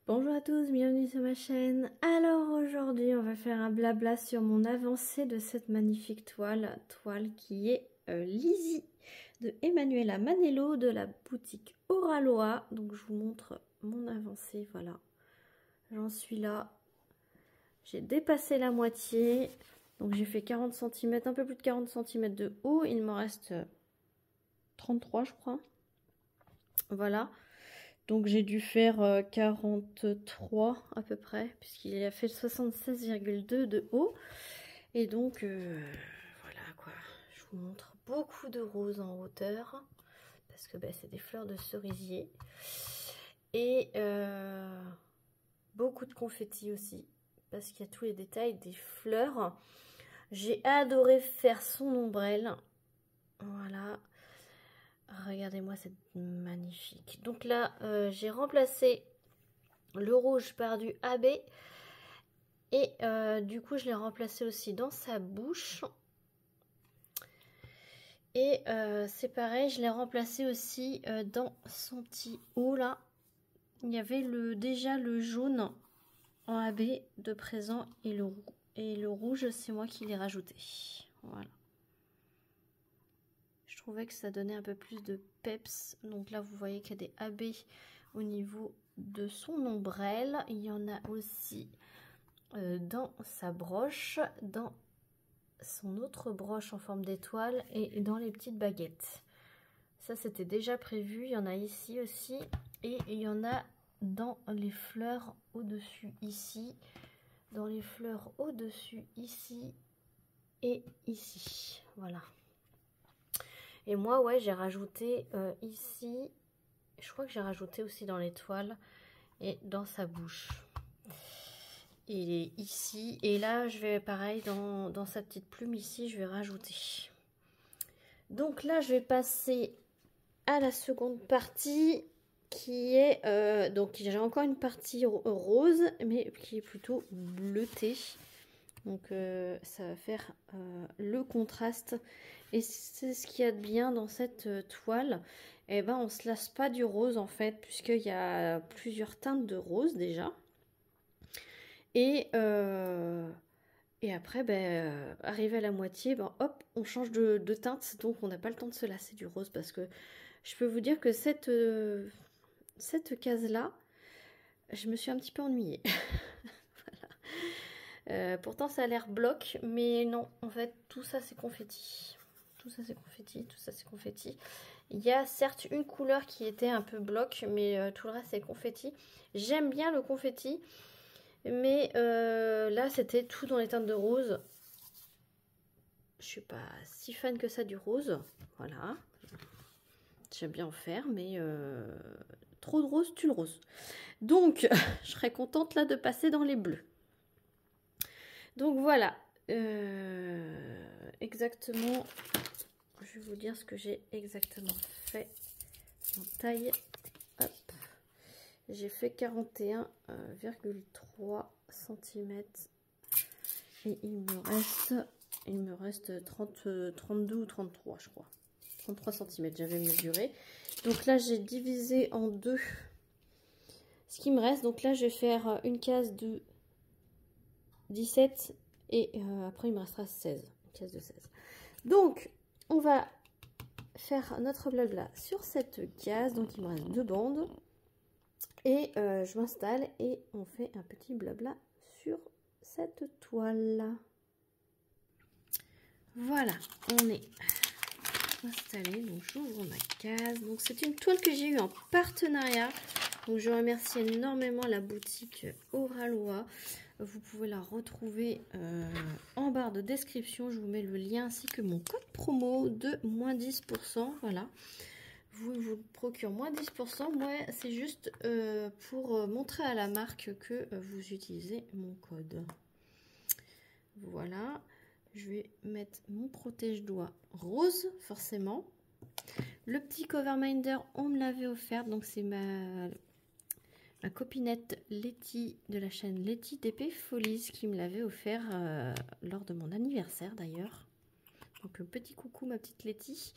Bonjour à tous, bienvenue sur ma chaîne. Alors aujourd'hui on va faire un blabla sur mon avancée de cette magnifique toile qui est Lizzie de Emanuela Manello de la boutique Oraloa. Donc je vous montre mon avancée, voilà. J'en suis là. J'ai dépassé la moitié. Donc j'ai fait 40 cm, un peu plus de 40 cm de haut. Il me reste 33 je crois. Voilà. Donc j'ai dû faire 43 à peu près, puisqu'il a fait 76,2 de haut. Et donc voilà quoi, je vous montre beaucoup de roses en hauteur, parce que c'est des fleurs de cerisier. Et beaucoup de confettis aussi, parce qu'il y a tous les détails des fleurs. J'ai adoré faire son ombrelle. Voilà. Regardez-moi, c'est magnifique. Donc là, j'ai remplacé le rouge par du AB. Et du coup, je l'ai remplacé aussi dans sa bouche. Et c'est pareil, je l'ai remplacé aussi dans son petit haut là. Il y avait déjà le jaune en AB de présent et le rouge, c'est moi qui l'ai rajouté. Voilà. Je trouvais que ça donnait un peu plus de peps. Donc là, vous voyez qu'il y a des AB au niveau de son ombrelle. Il y en a aussi dans sa broche, dans son autre broche en forme d'étoile et dans les petites baguettes. Ça, c'était déjà prévu. Il y en a ici aussi. Et il y en a dans les fleurs au-dessus ici. Dans les fleurs au-dessus ici et ici. Voilà. Et moi, ouais, j'ai rajouté ici, je crois que j'ai rajouté aussi dans l'étoile et dans sa bouche. Et ici, et là, je vais pareil, dans sa petite plume ici, je vais rajouter. Donc là, je vais passer à la seconde partie qui est, donc j'ai encore une partie rose, mais qui est plutôt bleutée. Donc ça va faire le contraste. Et c'est ce qu'il y a de bien dans cette toile. Et ben on se lasse pas du rose en fait, puisqu'il y a plusieurs teintes de rose déjà. Et après, arrivé à la moitié, hop, on change de teinte. Donc on n'a pas le temps de se lasser du rose, parce que je peux vous dire que cette case-là, je me suis un petit peu ennuyée. Voilà. Pourtant ça a l'air bloc, mais non, en fait tout ça c'est confetti. Tout ça c'est confetti, tout ça c'est confetti. Il y a certes une couleur qui était un peu bloc, mais tout le reste c'est confetti. J'aime bien le confetti, mais là c'était tout dans les teintes de rose. Je suis pas si fan que ça du rose, voilà. J'aime bien en faire, mais trop de rose tue le rose. Donc je serais contente là de passer dans les bleus. Donc voilà, exactement, je vais vous dire ce que j'ai exactement fait en taille. Hop, j'ai fait 41,3 cm et il me reste 32 ou 33 je crois. 33 cm j'avais mesuré. Donc là j'ai divisé en deux ce qui me reste. Donc là je vais faire une case de 17 et après il me restera 16, une case de 16. Donc on va faire notre blabla sur cette case. Donc il me reste deux bandes et je m'installe et on fait un petit blabla sur cette toile. Voilà, on est installé. Donc j'ouvre ma case. Donc c'est une toile que j'ai eue en partenariat. Donc je remercie énormément la boutique Oraloa. Vous pouvez la retrouver en barre de description. Je vous mets le lien ainsi que mon code promo de moins 10%. Voilà. Vous procure moins 10%. Moi, c'est juste pour montrer à la marque que vous utilisez mon code. Voilà. Je vais mettre mon protège-doigt rose, forcément. Le petit cover minder, on me l'avait offert. Donc, c'est ma copinette Letty de la chaîne Letty TP Folies qui me l'avait offert lors de mon anniversaire d'ailleurs. Donc, petit coucou ma petite Letty.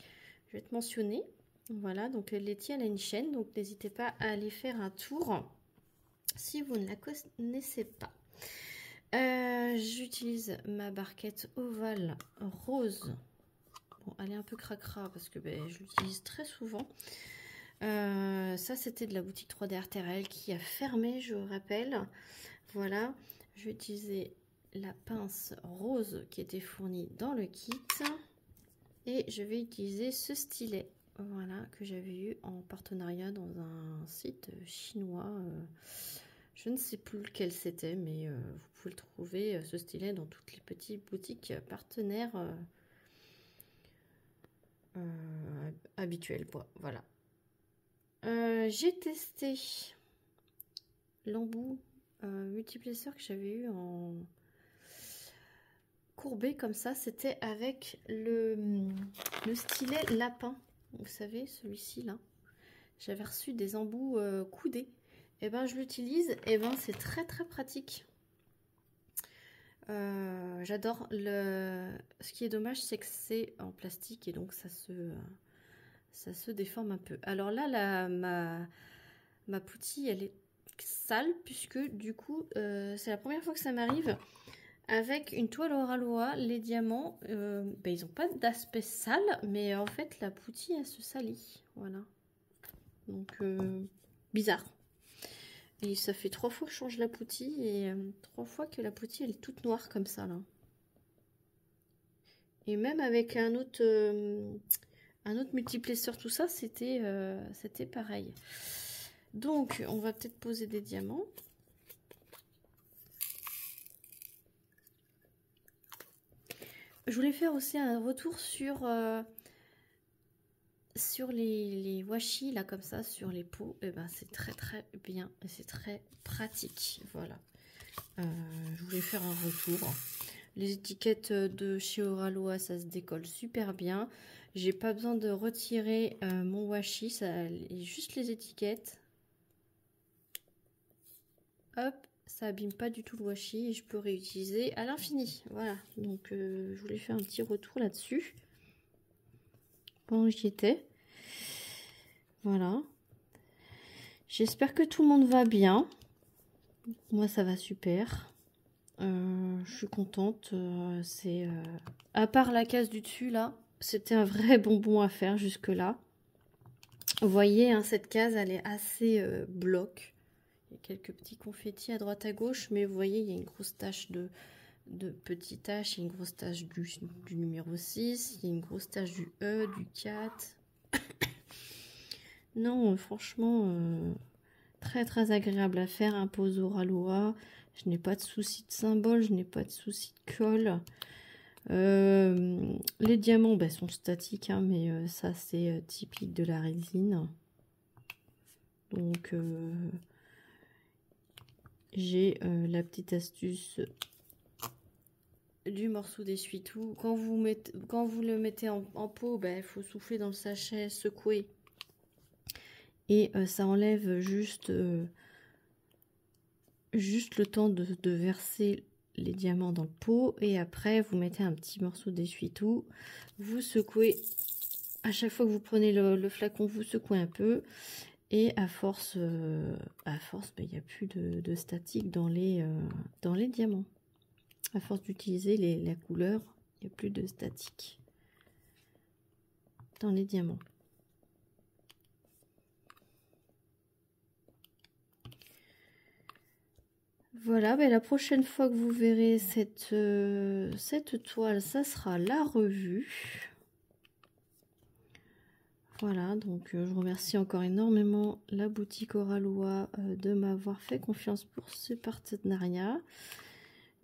Je vais te mentionner. Voilà, donc Letty, elle a une chaîne. Donc, n'hésitez pas à aller faire un tour. si vous ne la connaissez pas. J'utilise ma barquette ovale rose. Bon, elle est un peu cracra parce que je l'utilise très souvent. Ça, c'était de la boutique 3D RTRL qui a fermé, je vous rappelle. Voilà, je vais utiliser la pince rose qui était fournie dans le kit. Et je vais utiliser ce stylet, voilà, que j'avais eu en partenariat dans un site chinois. Je ne sais plus lequel c'était, mais vous pouvez le trouver, ce stylet, dans toutes les petites boutiques partenaires habituelles, quoi. Voilà. J'ai testé l'embout multiplesseur que j'avais eu en courbé comme ça. C'était avec le stylet lapin. Vous savez, celui-ci là. J'avais reçu des embouts coudés. Et ben je l'utilise. Et ben c'est très très pratique. J'adore. Ce qui est dommage, c'est que c'est en plastique et donc ça se déforme un peu. Alors là, ma poutille, elle est sale puisque du coup, c'est la première fois que ça m'arrive. Avec une toile Oraloa, les diamants, ils n'ont pas d'aspect sale, mais en fait, la poutille, elle se salit. Voilà. Donc, bizarre. Et ça fait 3 fois que je change la poutille et 3 fois que la poutille, elle est toute noire comme ça, là. Et même avec un autre multiplesseur, tout ça, c'était pareil. Donc, on va peut-être poser des diamants. Je voulais faire aussi un retour sur les washi, là, comme ça, sur les pots. Et ben, c'est très très bien et c'est très pratique. Voilà. Je voulais faire un retour. Les étiquettes de chez Oraloa, ça se décolle super bien. J'ai pas besoin de retirer mon washi, ça juste les étiquettes. Hop, ça abîme pas du tout le washi et je peux réutiliser à l'infini. Voilà, donc je voulais faire un petit retour là-dessus. Bon, j'y étais. Voilà. J'espère que tout le monde va bien. Moi, ça va super. Je suis contente. À part la case du dessus, là, c'était un vrai bonbon à faire jusque-là. Vous voyez, hein, cette case, elle est assez bloc. Il y a quelques petits confettis à droite à gauche, mais vous voyez, il y a une grosse tache de petites taches, il y a une grosse tache du numéro 6, il y a une grosse tache du E, du 4. Non, franchement, très très agréable à faire, un pose Oraloa. Je n'ai pas de souci de symbole, je n'ai pas de souci de colle. Les diamants sont statiques, hein, mais ça c'est typique de la résine. Donc j'ai la petite astuce du morceau d'essuie-tout. Quand vous le mettez en pot, il faut souffler dans le sachet, secouer. Et ça enlève juste le temps de verser les diamants dans le pot. Et après, vous mettez un petit morceau d'essuie-tout. Vous secouez. À chaque fois que vous prenez le flacon, vous secouez un peu. Et à force, il n'y a plus de statique dans les diamants. À force d'utiliser la couleur, il n'y a plus de statique dans les diamants. Voilà, la prochaine fois que vous verrez cette toile, ça sera la revue. Voilà, donc je remercie encore énormément la boutique Oraloa de m'avoir fait confiance pour ce partenariat.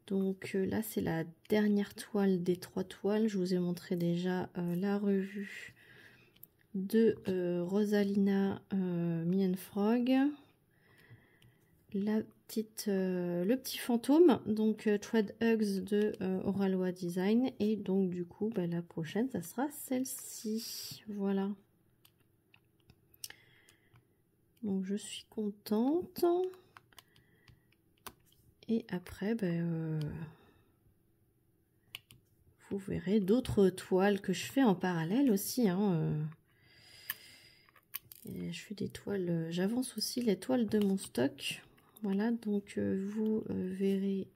Donc là, c'est la dernière toile des 3 toiles. Je vous ai montré déjà la revue de Rosalina Frog. Le petit fantôme, donc Thread Hugs de Oraloa Design. Et donc du coup, la prochaine, ça sera celle-ci. Voilà. Donc je suis contente. Et après, vous verrez d'autres toiles que je fais en parallèle aussi. Hein. Je fais des toiles, j'avance aussi les toiles de mon stock. Voilà, donc vous verrez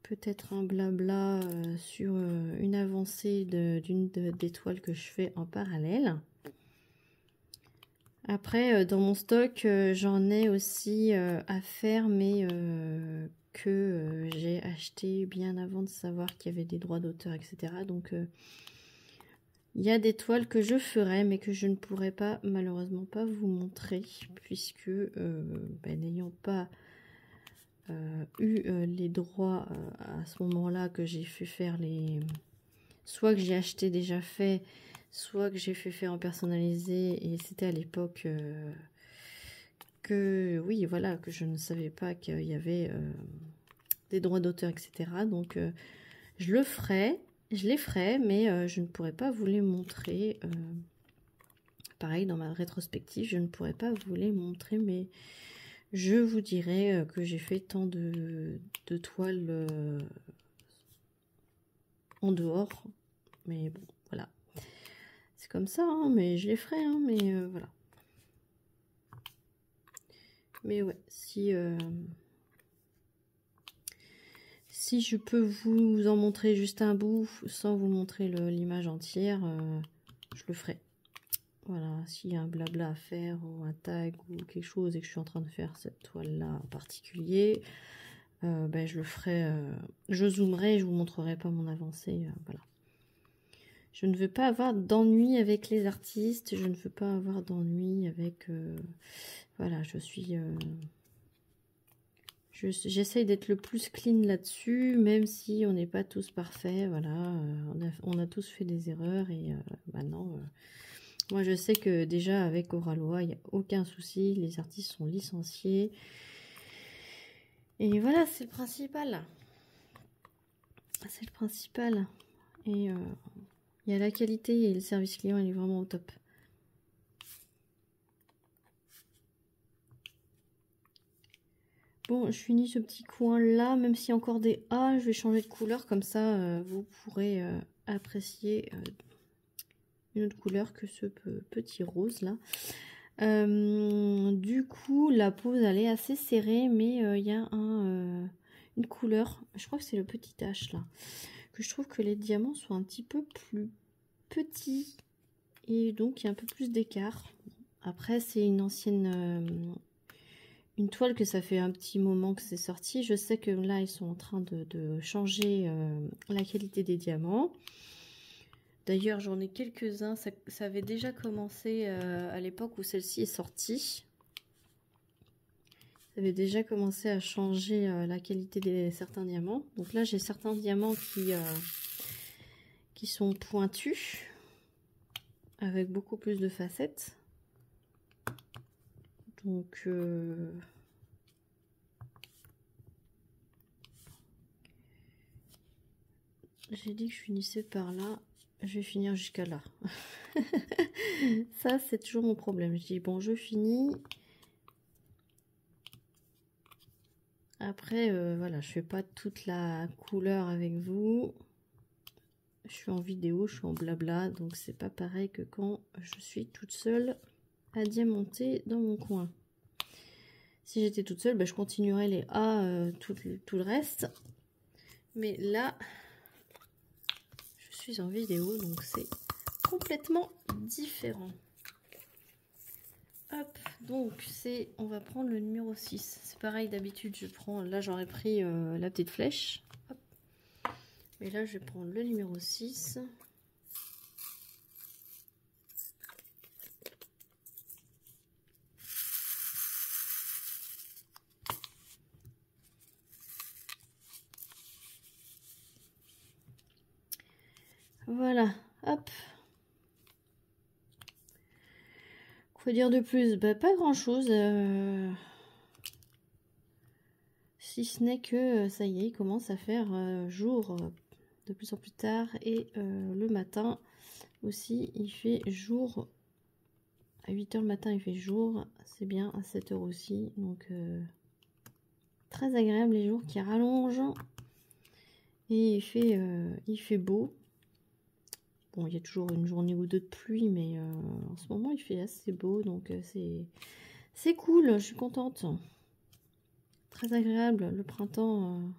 peut-être un blabla sur une avancée d'une des toiles que je fais en parallèle. Après, dans mon stock, j'en ai aussi à faire, mais que j'ai acheté bien avant de savoir qu'il y avait des droits d'auteur, etc. Donc, il y a des toiles que je ferai, mais que je ne pourrai pas, malheureusement, pas vous montrer, puisque n'ayant pas eu les droits à ce moment-là, que j'ai fait faire les... Soit que j'ai acheté déjà fait, soit que j'ai fait faire en personnalisé, et c'était à l'époque que, oui, voilà, que je ne savais pas qu'il y avait des droits d'auteur, etc. Donc, je le ferai, je les ferai, mais je ne pourrai pas vous les montrer. Pareil, dans ma rétrospective, je ne pourrai pas vous les montrer, mais je vous dirai que j'ai fait tant de toiles en dehors. Mais bon, voilà. C'est comme ça, hein, mais je les ferai, hein, mais voilà. Mais ouais, si je peux vous en montrer juste un bout, sans vous montrer l'image entière, je le ferai. Voilà, s'il y a un blabla à faire, ou un tag, ou quelque chose, et que je suis en train de faire cette toile-là en particulier, je le ferai, je zoomerai et je vous montrerai pas mon avancée, voilà. Je ne veux pas avoir d'ennui avec les artistes, je ne veux pas avoir d'ennui avec... voilà, j'essaye d'être le plus clean là-dessus, même si on n'est pas tous parfaits, voilà. On a tous fait des erreurs, et maintenant... moi, je sais que déjà, avec Oralois, il n'y a aucun souci, les artistes sont licenciés. Et voilà, c'est le principal. C'est le principal. Et il y a la qualité et le service client, il est vraiment au top. Bon, je finis ce petit coin là, même s'il y a encore des A, je vais changer de couleur, comme ça vous pourrez apprécier une autre couleur que ce petit rose là. Du coup, la pose elle est assez serrée, mais il y a une couleur, je crois que c'est le petit H là, que je trouve que les diamants sont un petit peu plus petits et donc il y a un peu plus d'écart. Après, c'est une ancienne une toile que ça fait un petit moment que c'est sorti. Je sais que là ils sont en train de changer la qualité des diamants. D'ailleurs, j'en ai quelques-uns. Ça avait déjà commencé à l'époque où celle-ci est sortie. Ça avait déjà commencé à changer la qualité de certains diamants. Donc là, j'ai certains diamants qui sont pointus, avec beaucoup plus de facettes. Donc, j'ai dit que je finissais par là. Je vais finir jusqu'à là. Ça, c'est toujours mon problème. Je dis, bon, je finis. Après, voilà, je fais pas toute la couleur avec vous. Je suis en vidéo, je suis en blabla. Donc, c'est pas pareil que quand je suis toute seule à diamanter dans mon coin. Si j'étais toute seule, je continuerais les A, tout le reste. Mais là, je suis en vidéo, donc c'est complètement différent. Hop, donc on va prendre le numéro 6. C'est pareil, d'habitude je prends, là j'aurais pris la petite flèche. Hop. Mais là je vais prendre le numéro 6. Voilà, hop. Quoi dire de plus? Pas grand chose. Si ce n'est que ça y est, il commence à faire jour de plus en plus tard. Et le matin aussi, il fait jour. À 8 h le matin, il fait jour. C'est bien, à 7 h aussi. Donc, très agréable les jours qui rallongent. Et il fait beau. Bon, il y a toujours une journée ou deux de pluie, mais en ce moment, il fait assez beau. Donc, c'est cool. Je suis contente. très agréable. Le printemps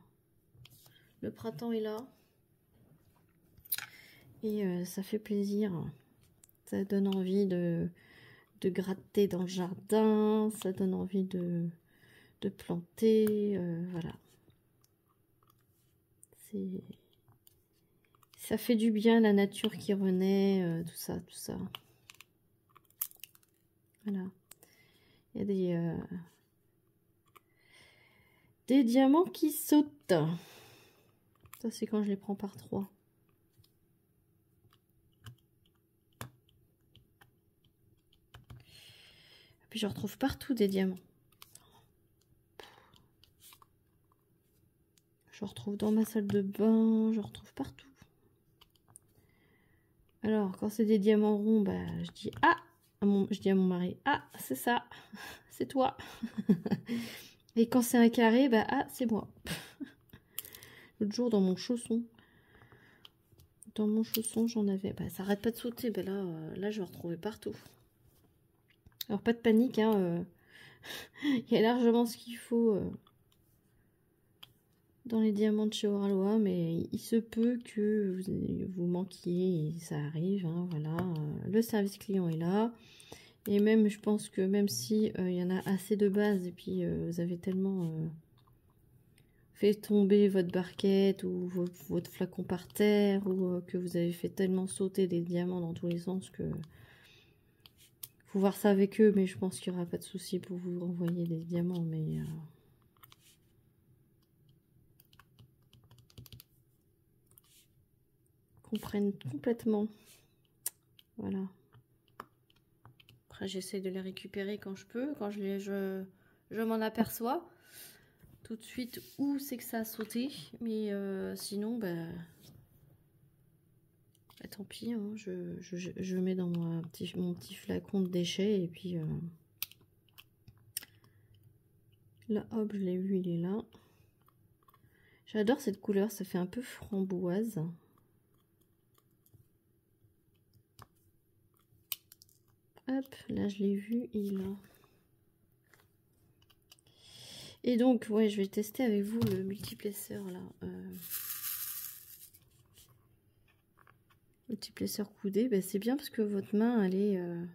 est là. Et ça fait plaisir. Ça donne envie de gratter dans le jardin. Ça donne envie de planter. Voilà. Ça fait du bien, la nature qui renaît, tout ça, tout ça. Voilà. Il y a des diamants qui sautent. Ça, c'est quand je les prends par 3. Puis je retrouve partout des diamants. Je retrouve dans ma salle de bain, je retrouve partout. Alors, quand c'est des diamants ronds, bah, je dis ah, je dis à mon mari, ah, c'est ça, c'est toi. Et quand c'est un carré, bah ah, c'est moi. L'autre jour, dans mon chausson, j'en avais. Bah, ça arrête pas de sauter. Bah, là, je vais retrouver partout. Alors, pas de panique, hein. Il y a largement ce qu'il faut dans les diamants de chez Oraloa, mais il se peut que vous manquiez, et ça arrive, hein, voilà. Le service client est là. Et même, je pense que même si il y en a assez de base, et puis vous avez tellement fait tomber votre barquette ou votre flacon par terre, ou que vous avez fait tellement sauter des diamants dans tous les sens que faut voir ça avec eux, mais je pense qu'il n'y aura pas de souci pour vous renvoyer des diamants, mais comprennent complètement. Voilà. Après, j'essaie de les récupérer quand je peux, quand je m'en aperçois tout de suite où c'est que ça a sauté, mais sinon, bah, tant pis, hein, je mets dans mon petit flacon de déchets, et puis là, hop, je l'ai vu, il est là. J'adore cette couleur, ça fait un peu framboise. Hop, là je l'ai vu, il est là. Et donc, ouais, je vais tester avec vous le multiplesseur là. Multiplesseur coudé, ben, c'est bien parce que votre main, elle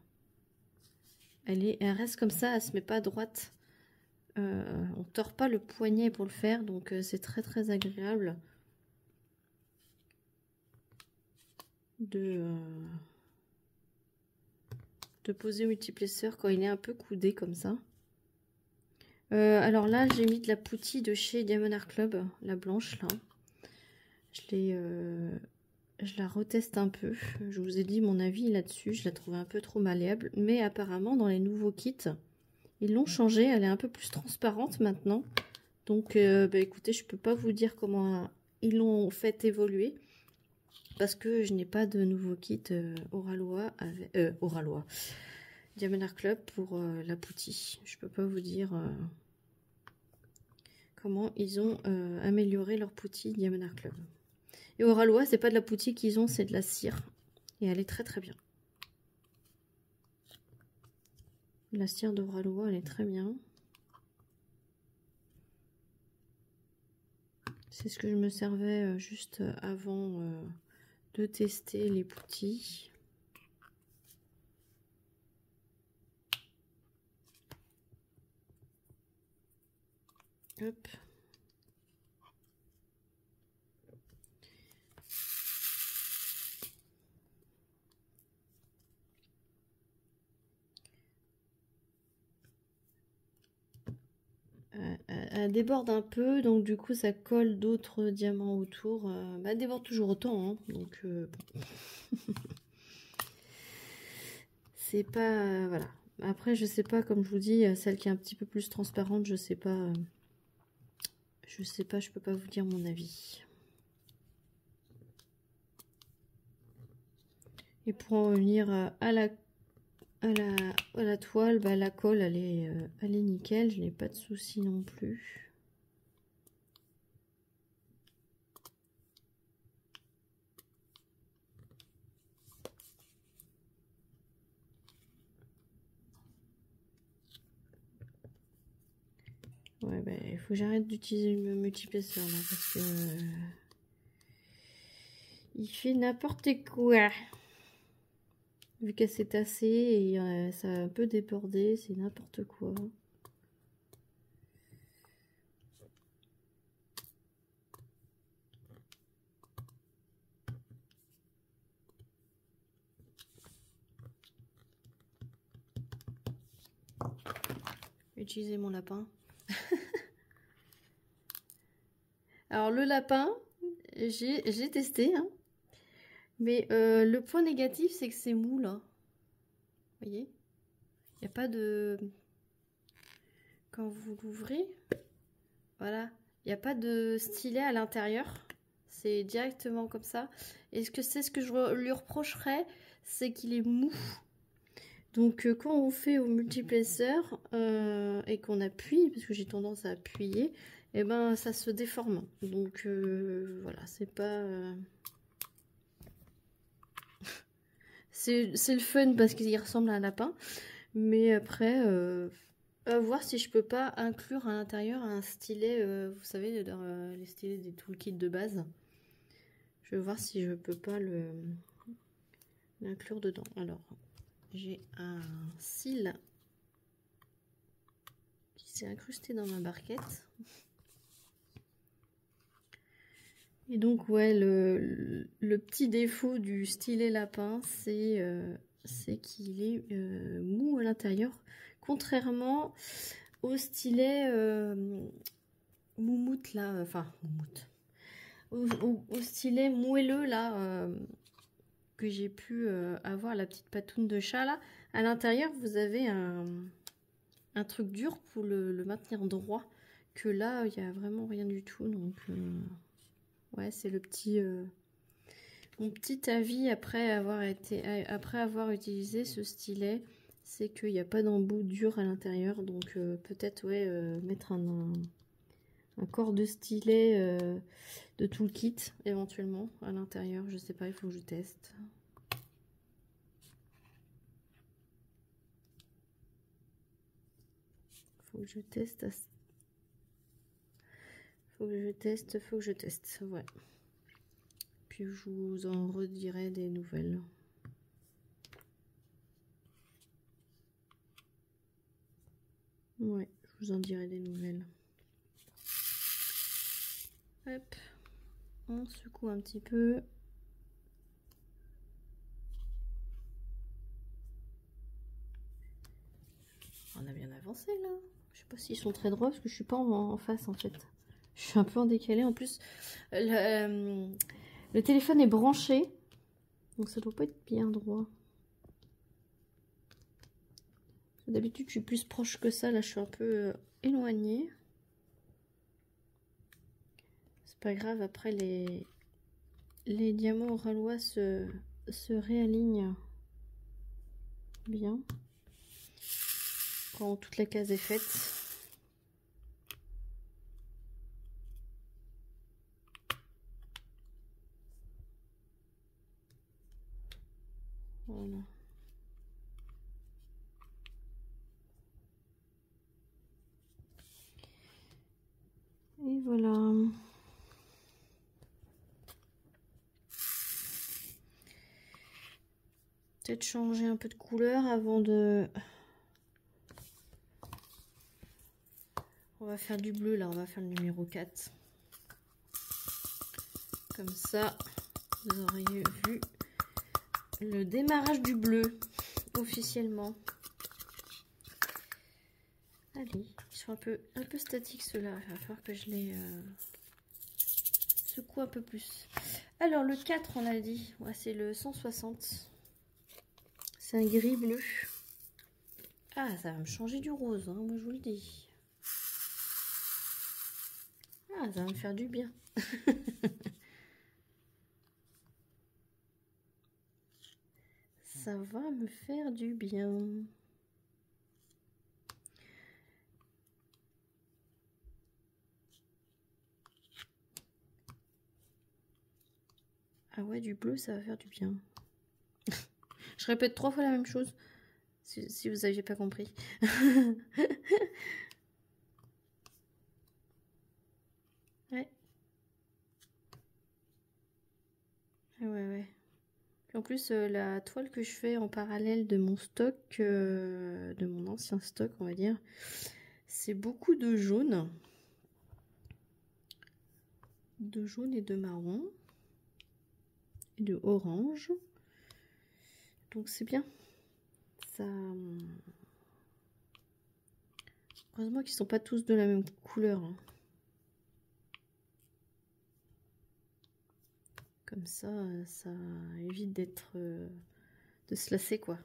reste comme ça, elle se met pas droite. On tord pas le poignet pour le faire, donc c'est très très agréable de poser multiplesseur quand il est un peu coudé comme ça. Alors là, j'ai mis de la poutille de chez Diamond Art Club, la blanche là. Je la reteste un peu. Je vous ai dit mon avis là-dessus. Je la trouvais un peu trop malléable, mais apparemment dans les nouveaux kits, ils l'ont changée. Elle est un peu plus transparente maintenant. Donc, bah, écoutez, je peux pas vous dire comment ils l'ont fait évoluer, parce que je n'ai pas de nouveau kit Oraloa Diamond Art Club pour la poutille. Je peux pas vous dire comment ils ont amélioré leur poutille Diamond Art Club. Et Oraloa, c'est pas de la poutille qu'ils ont, c'est de la cire, et elle est très très bien. La cire d'Oraloa, elle est très bien. C'est ce que je me servais juste avant de tester les poutilles. Hop. Elle déborde un peu, donc du coup ça colle d'autres diamants autour. Elle déborde toujours autant, hein, donc bon. C'est pas voilà. Après je sais pas, comme je vous dis, celle qui est un petit peu plus transparente, je sais pas, je peux pas vous dire mon avis. Et pour en revenir à la toile, bah, la colle elle est nickel, je n'ai pas de soucis non plus. Ouais, bah, il faut que j'arrête d'utiliser le multiplesseur là parce que il fait n'importe quoi. Vu qu'elle s'est tassée et ça a un peu débordé, c'est n'importe quoi. Utiliser mon lapin. Alors le lapin, j'ai testé, hein. Mais le point négatif, c'est que c'est mou là. Vous voyez? Il n'y a pas de... Quand vous l'ouvrez, voilà. Il n'y a pas de stylet à l'intérieur. C'est directement comme ça. Et ce que je lui reprocherais, c'est qu'il est mou. Donc quand on fait au multiplesseur et qu'on appuie, parce que j'ai tendance à appuyer, et ben ça se déforme. Donc voilà, c'est pas... c'est le fun parce qu'il ressemble à un lapin. Mais après, à voir si je peux pas inclure à l'intérieur un stylet, vous savez, dans les stylets des toolkits de base. Je vais voir si je peux pas l'inclure dedans. Alors, j'ai un cil qui s'est incrusté dans ma barquette. Et donc, ouais, le petit défaut du stylet lapin, c'est qu'il est mou à l'intérieur. Contrairement au stylet moumoute là, enfin moumoute, au stylet moelleux là, que j'ai pu avoir, la petite patoune de chat là. À l'intérieur, vous avez un truc dur pour le maintenir droit. Que là, il n'y a vraiment rien du tout. Donc, ouais, c'est le petit... mon petit avis après avoir utilisé ce stylet, c'est qu'il n'y a pas d'embout dur à l'intérieur. Donc peut-être ouais, mettre un corps de stylet de tout le kit éventuellement à l'intérieur. Je sais pas, il faut que je teste. Faut que je teste. Faut que je teste. Ouais. Puis je vous en redirai des nouvelles. Ouais, je vous en dirai des nouvelles. Hop, on secoue un petit peu. On a bien avancé là. Je sais pas s'ils sont très droits parce que je suis pas en face en fait. Je suis un peu en décalé. En plus, le téléphone est branché. Donc ça doit pas être bien droit. D'habitude, je suis plus proche que ça. Là, je suis un peu éloignée. C'est pas grave. Après, les diamants au ralois se réalignent bien. Quand toute la case est faite. Voilà. Et voilà. Peut-être changer un peu de couleur avant de... On va faire du bleu là, on va faire le numéro 4. Comme ça, vous auriez vu le démarrage du bleu officiellement. Allez, ils sont un peu statiques ceux-là. Il va falloir que je les secoue un peu plus. Alors le 4 on a dit, ouais, c'est le 160. C'est un gris bleu. Ah, ça va me changer du rose, hein, moi je vous le dis. Ah, ça va me faire du bien. Ça va me faire du bien. Ah ouais, du bleu, ça va faire du bien. Je répète 3 fois la même chose, si vous n'aviez pas compris. Ouais. Ouais. En plus, la toile que je fais en parallèle de mon stock, de mon ancien stock, on va dire, c'est beaucoup de jaune. De jaune et de marron. Et de orange. Donc c'est bien. Ça... Heureusement qu'ils sont pas tous de la même couleur. Hein. Comme ça évite d'être... de se lasser, quoi.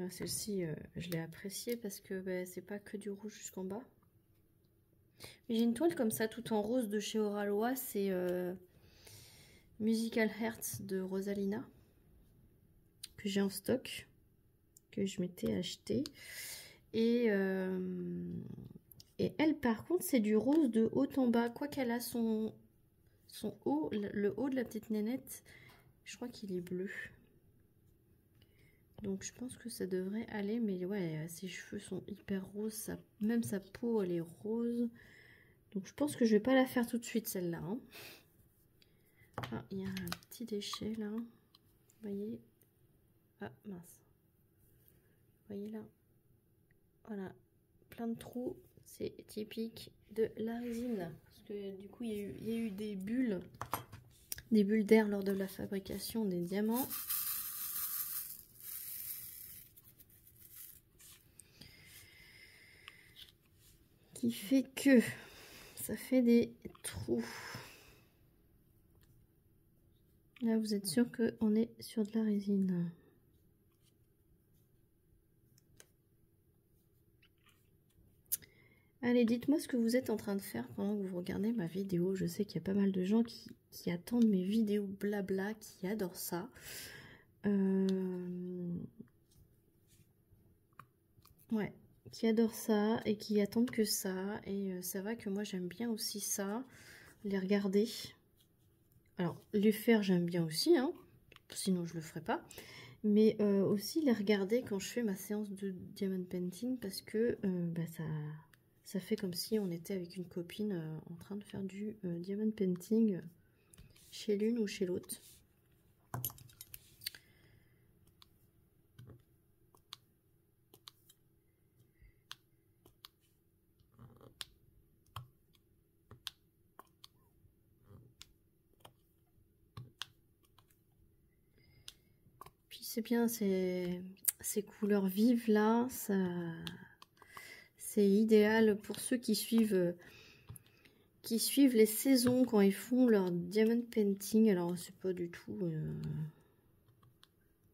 Celle-ci, je l'ai appréciée parce que bah, c'est pas que du rouge jusqu'en bas. J'ai une toile comme ça, tout en rose de chez Oralois, c'est Musical Hearts de Rosalina, que j'ai en stock, que je m'étais acheté. Et elle, par contre, c'est du rose de haut en bas, quoi qu'elle a son haut, le haut de la petite nénette, je crois qu'il est bleu. Donc je pense que ça devrait aller, mais ouais, ses cheveux sont hyper roses, même sa peau elle est rose. Donc je pense que je vais pas la faire tout de suite celle-là. Hein. Ah, il y a un petit déchet là. Vous voyez? Ah mince. Vous voyez là? Voilà, plein de trous. C'est typique de la résine. Parce que du coup, il y a eu des bulles d'air lors de la fabrication des diamants. Qui fait que ça fait des trous. Là, vous êtes sûr qu'on est sur de la résine. Allez, dites-moi ce que vous êtes en train de faire pendant que vous regardez ma vidéo. Je sais qu'il y a pas mal de gens qui attendent mes vidéos blabla, qui adorent ça. Ouais, qui adorent ça et qui attendent que ça. Et c'est vrai que moi, j'aime bien aussi ça, les regarder. Alors, les faire, j'aime bien aussi, hein. Sinon je le ferai pas. Mais aussi les regarder quand je fais ma séance de diamond painting parce que bah, ça fait comme si on était avec une copine en train de faire du diamond painting chez l'une ou chez l'autre. Puis c'est bien ces couleurs vives là, c'est idéal pour ceux qui suivent les saisons quand ils font leur diamond painting. Alors c'est pas du tout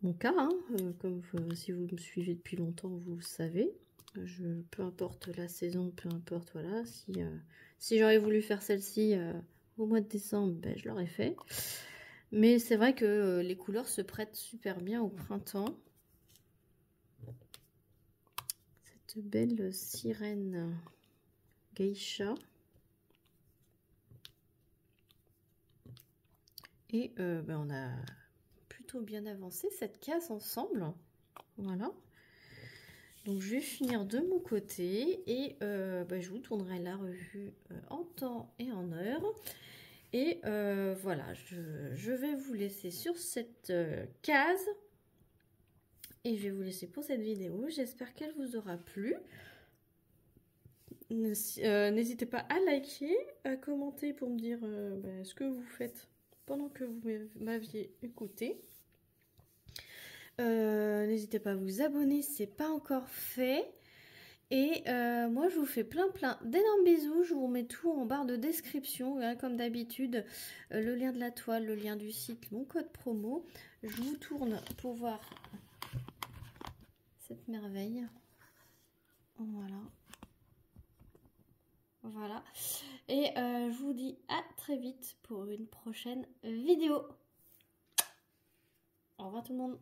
mon cas, hein, comme si vous me suivez depuis longtemps, vous savez. Peu importe la saison, peu importe, voilà. Si j'aurais voulu faire celle-ci au mois de décembre, ben, je l'aurais fait. Mais c'est vrai que les couleurs se prêtent super bien au printemps. Cette belle sirène geisha. Et ben, on a plutôt bien avancé cette case ensemble. Voilà. Donc je vais finir de mon côté et ben, je vous tournerai la revue en temps et en heure. Et voilà, je vais vous laisser sur cette case. Et je vais vous laisser pour cette vidéo. J'espère qu'elle vous aura plu. N'hésitez pas à liker, à commenter pour me dire ben, ce que vous faites pendant que vous m'aviez écouté. N'hésitez pas à vous abonner si ce n'est pas encore fait. Et moi, je vous fais plein d'énormes bisous. Je vous mets tout en barre de description, hein, comme d'habitude. Le lien de la toile, le lien du site, mon code promo. Je vous tourne pour voir cette merveille. Voilà. Voilà. Et je vous dis à très vite pour une prochaine vidéo. Au revoir tout le monde.